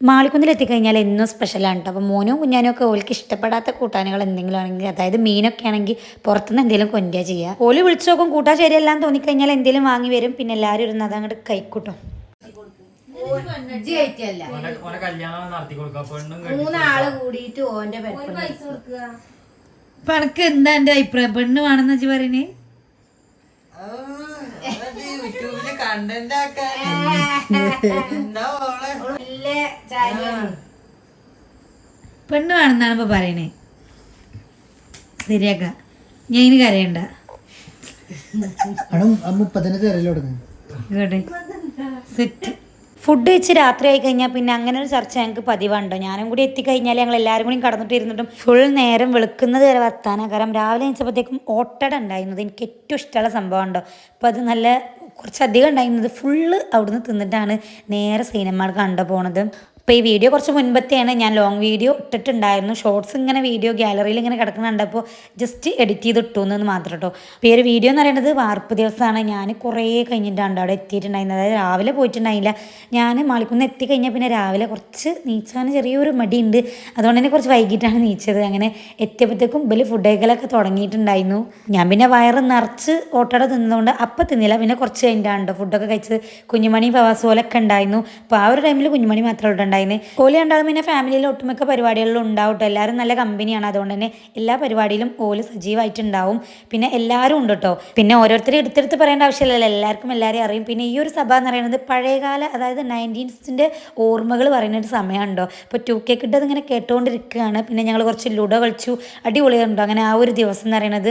മാളിക്കുന്നിൽ എത്തിക്കഴിഞ്ഞാൽ എന്നും സ്പെഷ്യലാണ് കേട്ടോ. അപ്പോൾ മോനും കുഞ്ഞാനും ഒക്കെ ഓൾക്ക് ഇഷ്ടപ്പെടാത്ത കൂട്ടാനുകൾ എന്തെങ്കിലും ആണെങ്കിൽ, അതായത് മീനൊക്കെ ആണെങ്കിൽ പുറത്തുനിന്ന് എന്തെങ്കിലും കൊണ്ടുവരിക ചെയ്യുക. ഓല് വിളിച്ചു നോക്കും, കൂട്ടാൻ ശരിയല്ലാന്ന് തോന്നിക്കഴിഞ്ഞാൽ എന്തെങ്കിലും വാങ്ങി വരും. പിന്നെ എല്ലാവരും ഇരുന്ന് അതങ്ങോട്ട് കഴിക്കൂട്ടോ. പണക്ക് എന്താ എന്റെ അഭിപ്രായം? പെണ്ണ് വേണമെന്ന് വെച്ച് പറയണേ പെണ്ണ് വേണമെന്നാണ് ഇപ്പൊ പറയണേ. ശരിയാക്ക ഞാൻ ഇനി കരയണ്ട. സെറ്റ് ഫുഡ് കഴിച്ച് രാത്രി ആയി കഴിഞ്ഞാൽ പിന്നെ അങ്ങനെ ഒരു ചർച്ച ഞങ്ങൾക്ക് പതിവുണ്ടോ. ഞാനും കൂടി എത്തിക്കഴിഞ്ഞാൽ ഞങ്ങൾ എല്ലാവരും കൂടി കടന്നിട്ട് ഇരുന്നിട്ടും ഫുൾ നേരം വെളുക്കുന്നത് വരെ വർത്താനം. കാരണം രാവിലെ എണീച്ചപ്പോഴത്തേക്കും ഓട്ടട ഉണ്ടായിരുന്നത് എനിക്ക് ഏറ്റവും ഇഷ്ടമുള്ള സംഭവം ഉണ്ടോ. അപ്പോൾ അത് നല്ല കുറച്ചധികം ഉണ്ടായിരുന്നത് ഫുള്ള് അവിടുന്ന് തിന്നിട്ടാണ് നേരെ സിനിമ കണ്ടു പോണത്. അപ്പോൾ ഈ വീഡിയോ കുറച്ച് മുൻപത്തെയാണ്. ഞാൻ ലോങ് വീഡിയോ ഇട്ടിട്ടുണ്ടായിരുന്നു. ഷോർട്സ് ഇങ്ങനെ വീഡിയോ ഗാലറിയിൽ ഇങ്ങനെ കിടക്കുന്നുണ്ടപ്പോൾ ജസ്റ്റ് എഡിറ്റ് ചെയ്ത് ഇട്ടു എന്ന് മാത്രം കേട്ടോ. അപ്പോൾ ഈ ഒരു വീഡിയോ എന്ന് പറയുന്നത് വാർപ്പ് ദിവസമാണ്. ഞാൻ കുറേ കഴിഞ്ഞിട്ടാണ് അവിടെ എത്തിയിട്ടുണ്ടായിരുന്നത്. അതായത് രാവിലെ പോയിട്ടുണ്ടായില്ല. ഞാൻ മാളിക്കുന്ന് എത്തിക്കഴിഞ്ഞാൽ പിന്നെ രാവിലെ കുറച്ച് നീച്ചാൻ ചെറിയൊരു മടിയുണ്ട്. അതുകൊണ്ട് തന്നെ കുറച്ച് വൈകിട്ടാണ് നീച്ചത്. അങ്ങനെ എത്തിയപ്പോഴത്തേക്കും വലിയ ഫുഡ് കഴിക്കലൊക്കെ തുടങ്ങിയിട്ടുണ്ടായിരുന്നു. ഞാൻ പിന്നെ വയറ് നിറച്ച് ഓട്ടട തിന്നതുകൊണ്ട് അപ്പം തിന്നില്ല. പിന്നെ കുറച്ച് കഴിഞ്ഞിട്ടാണ് ഫുഡൊക്കെ കഴിച്ചത്. കുഞ്ഞുമണി ഫവാസ് പോലൊക്കെ ഉണ്ടായിരുന്നു. അപ്പോൾ ആ ഒരു ടൈമിൽ കുഞ്ഞുമണി മാത്രമേ ഉണ്ടായിരുന്നു. ഓല് ഉണ്ടാകും. പിന്നെ ഫാമിലിയിൽ ഒട്ടുമിക്ക പരിപാടികളിലും ഉണ്ടാവും കേട്ടോ. എല്ലാവരും നല്ല കമ്പനിയാണ്. അതുകൊണ്ട് തന്നെ എല്ലാ പരിപാടിയിലും ഓല് സജീവമായിട്ടുണ്ടാവും. പിന്നെ എല്ലാവരും ഉണ്ട് കേട്ടോ. പിന്നെ ഓരോരുത്തരും എടുത്തെടുത്ത് പറയേണ്ട ആവശ്യമില്ലല്ലോ, എല്ലാവർക്കും എല്ലാവരെയും അറിയും. പിന്നെ ഈ ഒരു സഭ എന്ന് പറയുന്നത് പഴയകാല, അതായത് 90s ഓർമ്മകൾ പറയുന്ന ഒരു സമയമുണ്ടോ. ഇപ്പോൾ 2K കിട്ടത് ഇങ്ങനെ കേട്ടുകൊണ്ടിരിക്കുകയാണ്. പിന്നെ ഞങ്ങൾ കുറച്ച് ലുഡോ കളിച്ചു, അടിപൊളിയുണ്ടോ. അങ്ങനെ ആ ഒരു ദിവസം എന്ന് പറയുന്നത്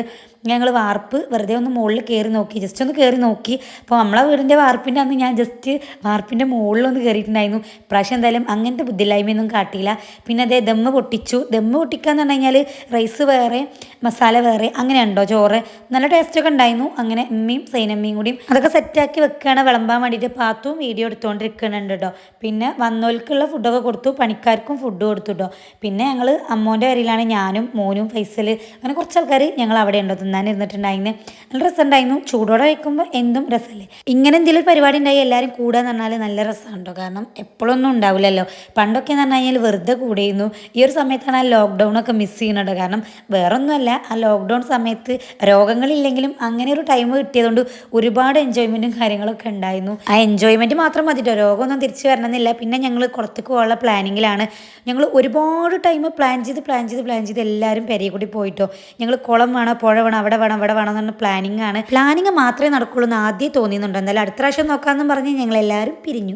ഞങ്ങൾ വാർപ്പ് വെറുതെ ഒന്ന് മുകളിൽ കയറി നോക്കി, ജസ്റ്റ് ഒന്ന് കയറി നോക്കി. അപ്പോൾ നമ്മളെ വീടിൻ്റെ വാർപ്പിൻ്റെ അന്ന് ഞാൻ ജസ്റ്റ് വാർപ്പിൻ്റെ മുകളിലൊന്ന് കയറിയിട്ടുണ്ടായിരുന്നു. പ്രാവശ്യം എന്തായാലും അങ്ങനത്തെ ബുദ്ധിയില്ലായ്മയൊന്നും കാട്ടിയില്ല. പിന്നെ അതേ ദമ്മ് പൊട്ടിച്ചു. ദമ്മ് പൊട്ടിക്കുക എന്ന് പറഞ്ഞു കഴിഞ്ഞാൽ റൈസ് വേറെ മസാല വേറെ അങ്ങനെ ഉണ്ടോ ചോറ്. നല്ല ടേസ്റ്റൊക്കെ ഉണ്ടായിരുന്നു. അങ്ങനെ ഉമ്മയും സൈനമ്മയും കൂടിയും അതൊക്കെ സെറ്റാക്കി വെക്കുകയാണ് വിളമ്പാൻ വേണ്ടിയിട്ട്. പാത്തും വീഡിയോ എടുത്തുകൊണ്ടിരിക്കുന്നുണ്ട് കേട്ടോ. പിന്നെ വന്നോൽക്കുള്ള ഫുഡൊക്കെ കൊടുത്തു, പണിക്കാർക്കും ഫുഡ് കൊടുത്തു കേട്ടോ. പിന്നെ ഞങ്ങൾ അമ്മോൻ്റെ വരിയിലാണ് ഞാനും മോനും ഫൈസൽ, അങ്ങനെ കുറച്ച് ആൾക്കാർ ഞങ്ങൾ അവിടെ ഉണ്ടോ തിന്നാൻ ഇരുന്നിട്ടുണ്ടായിരുന്നു. നല്ല രസമുണ്ടായിരുന്നു. ചൂടോടെ വയ്ക്കുമ്പോൾ എന്തും രസമല്ലേ. ഇങ്ങനെ എന്തെങ്കിലും പരിപാടി ഉണ്ടായി എല്ലാവരും കൂടാന്ന് പറഞ്ഞാൽ നല്ല രസമുണ്ടോ. കാരണം എപ്പോഴൊന്നും ഉണ്ടാവില്ലല്ലോ. പണ്ടൊക്കെ എന്ന് പറഞ്ഞു കഴിഞ്ഞാൽ വെറുതെ കൂടിയിരുന്നു. ഈ ഒരു സമയത്താണ് ആ ലോക്ക്ഡൗണൊക്കെ മിസ് ചെയ്യുന്നുണ്ട്. കാരണം വേറൊന്നുമല്ല, ആ ലോക്ക്ഡൗൺ സമയത്ത് രോഗങ്ങളില്ലെങ്കിലും അങ്ങനെ ഒരു ടൈം കിട്ടിയതുകൊണ്ട് ഒരുപാട് എൻജോയ്മെൻറ്റും കാര്യങ്ങളൊക്കെ ഉണ്ടായിരുന്നു. ആ എൻജോയ്മെൻറ്റ് മാത്രം മതിട്ടോ, രോഗമൊന്നും തിരിച്ചു വരണമെന്നില്ല. പിന്നെ ഞങ്ങൾ പുറത്തേക്ക് പോകാനുള്ള പ്ലാനിങ്ങിലാണ്. ഞങ്ങൾ ഒരുപാട് ടൈം പ്ലാൻ ചെയ്ത് എല്ലാവരും പെരയെ കൂടി പോയിട്ടോ. ഞങ്ങൾ കുളം വേണോ പുഴ വേണോ അവിടെ വേണം ഇവിടെ വേണം എന്ന് പറഞ്ഞ പ്ലാനിങ് ആണ്. പ്ലാനിങ് മാത്രമേ നടക്കുള്ളൂ എന്ന് ആദ്യം തോന്നിയുന്നുണ്ടോ. എന്തായാലും അടുത്ത പ്രാവശ്യം നോക്കാമെന്നും പറഞ്ഞ് ഞങ്ങൾ എല്ലാവരും പിരിഞ്ഞു.